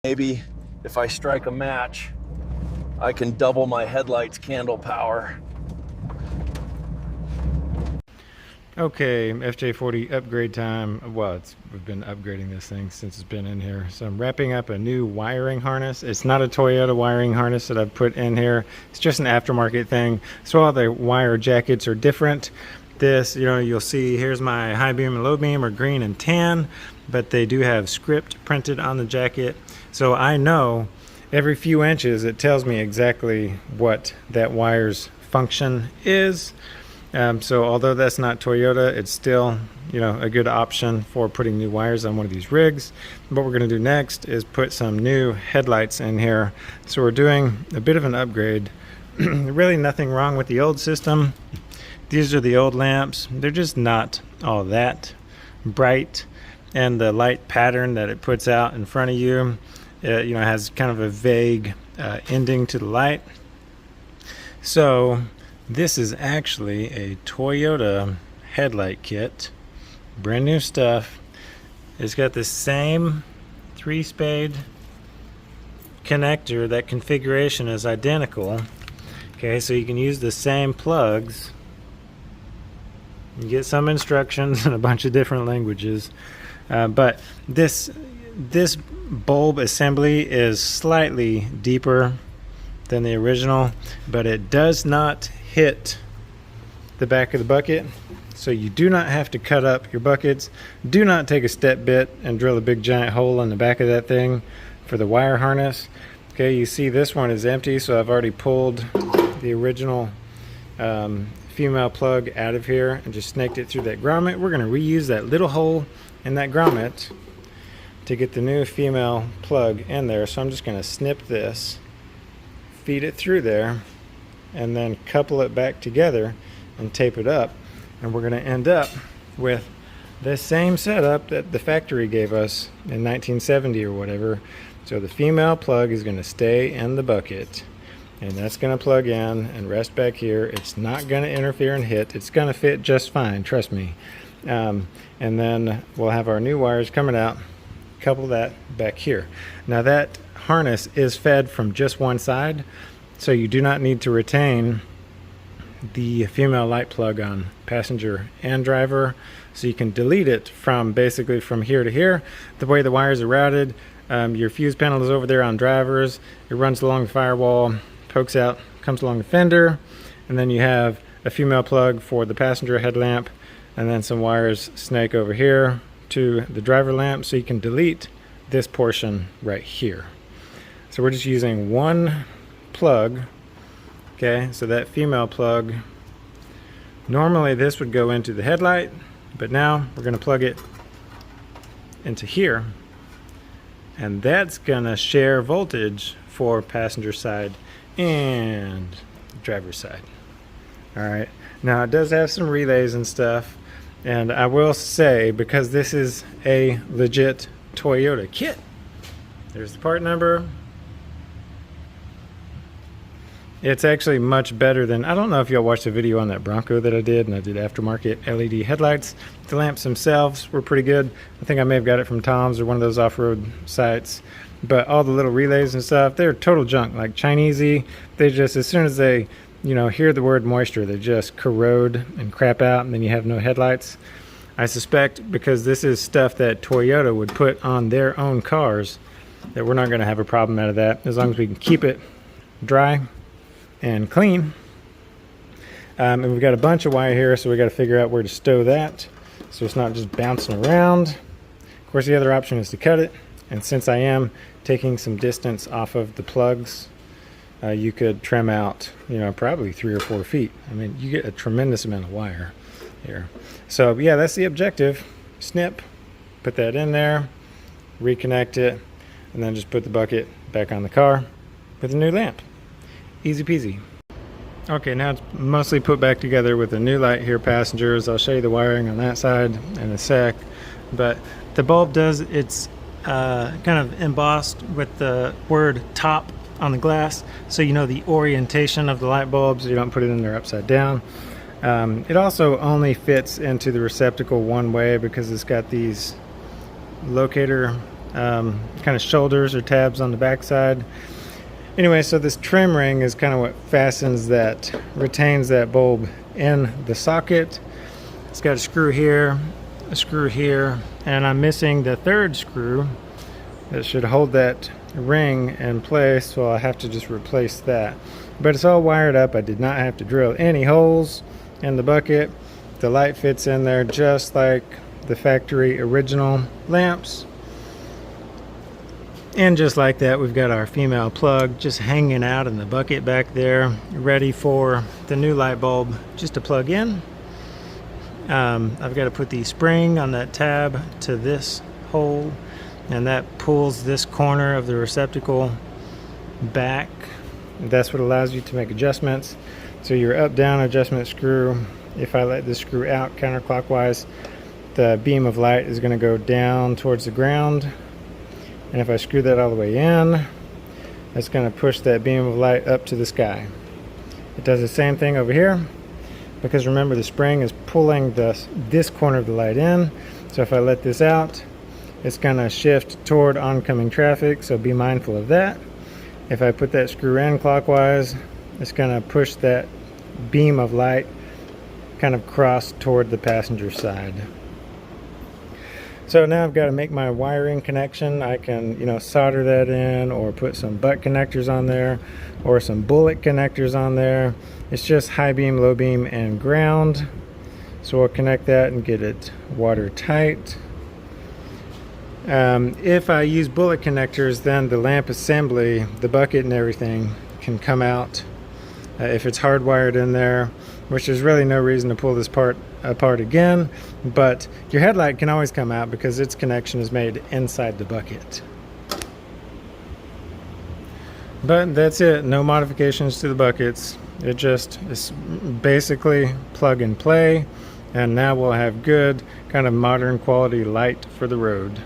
Maybe if I strike a match, I can double my headlights candle power. Okay, FJ40 upgrade time. Well, we've been upgrading this thing since it's been in here. So I'm wrapping up a new wiring harness. It's not a Toyota wiring harness that I've put in here. It's just an aftermarket thing. So all the wire jackets are different. This, you'll see here's my high beam and low beam are green and tan, but they do have script printed on the jacket. So I know every few inches it tells me exactly what that wire's function is. So although that's not Toyota, it's still, a good option for putting new wires on one of these rigs. What we're going to do next is put some new headlights in here. So we're doing a bit of an upgrade. Really nothing wrong with the old system. These are the old lamps. They're just not all that bright. And the light pattern that it puts out in front of you, has kind of a vague ending to the light. So this is actually a Toyota headlight kit, brand new stuff. It's got the same 3-spade connector. That configuration is identical. Okay, so you can use the same plugs. You get some instructions in a bunch of different languages, but this bulb assembly is slightly deeper than the original, but it does not hit the back of the bucket, so you do not have to cut up your buckets. Do not take a step bit and drill a big giant hole in the back of that thing for the wire harness. Okay, you see this one is empty, so I've already pulled the original female plug out of here and just snaked it through that grommet. We're going to reuse that little hole in that grommet to get the new female plug in there. So I'm just going to snip this, feed it through there, and then couple it back together and tape it up, and we're going to end up with the same setup that the factory gave us in 1970 or whatever. So the female plug is going to stay in the bucket, and that's going to plug in and rest back here. It's not going to interfere and hit. It's going to fit just fine, trust me. And then we'll have our new wires coming out, couple that back here. Now that harness is fed from just one side, so you do not need to retain the female light plug on passenger and driver. So you can delete it from basically from here to here. The way the wires are routed, your fuse panel is over there on drivers. It runs along the firewall, pokes out, comes along the fender, and then you have a female plug for the passenger headlamp, and then some wires snake over here to the driver lamp. So you can delete this portion right here. So we're just using one plug. Okay, so that female plug, normally this would go into the headlight, but now we're going to plug it into here, and that's going to share voltage for passenger side and driver's side. Alright, now it does have some relays and stuff, and I will say, because this is a legit Toyota kit, there's the part number. It's actually much better than, I don't know if y'all watched the video on that Bronco that I did, and I did aftermarket LED headlights. The lamps themselves were pretty good. I think I may have got it from Tom's or one of those off-road sites. But all the little relays and stuff, they're total junk, like Chinesey. They just, as soon as they, hear the word moisture, they just corrode and crap out, and then you have no headlights. I suspect because this is stuff that Toyota would put on their own cars, that we're not going to have a problem out of that, as long as we can keep it dry and clean. And we've got a bunch of wire here, so we got to figure out where to stow that so it's not just bouncing around. Of course, the other option is to cut it, and since I am taking some distance off of the plugs, you could trim out, probably 3 or 4 feet. I mean, you get a tremendous amount of wire here. So yeah, that's the objective. Snip, put that in there, reconnect it, and then just put the bucket back on the car with a new lamp. Easy peasy. Okay, now it's mostly put back together with a new light here, passengers. I'll show you the wiring on that side in a sec. But the bulb does, it's kind of embossed with the word top on the glass, so you know the orientation of the light bulbs. You don't put it in there upside down. It also only fits into the receptacle one way because it's got these locator kind of shoulders or tabs on the back side. Anyway, so this trim ring is kind of what fastens that, retains that bulb in the socket. It's got a screw here, and I'm missing the third screw that should hold that ring in place, so I'll have to just replace that. But it's all wired up. I did not have to drill any holes in the bucket. The light fits in there just like the factory original lamps. And just like that, we've got our female plug just hanging out in the bucket back there, ready for the new light bulb just to plug in. I've got to put the spring on that tab to this hole, and that pulls this corner of the receptacle back. That's what allows you to make adjustments. So your up-down adjustment screw, if I let this screw out counterclockwise, the beam of light is going to go down towards the ground. And if I screw that all the way in, that's going to push that beam of light up to the sky. It does the same thing over here, because remember the spring is pulling this corner of the light in. So if I let this out, it's going to shift toward oncoming traffic, so be mindful of that. If I put that screw in clockwise, it's going to push that beam of light kind of cross toward the passenger side. So now I've got to make my wiring connection. I can, solder that in, or put some butt connectors on there, or some bullet connectors on there. It's just high beam, low beam, and ground. So we'll connect that and get it watertight. If I use bullet connectors, then the lamp assembly, the bucket and everything can come out if it's hardwired in there, which there's really no reason to pull this part apart again. But your headlight can always come out because its connection is made inside the bucket. But that's it, no modifications to the buckets. It just is basically plug and play, and now we'll have good kind of modern quality light for the road.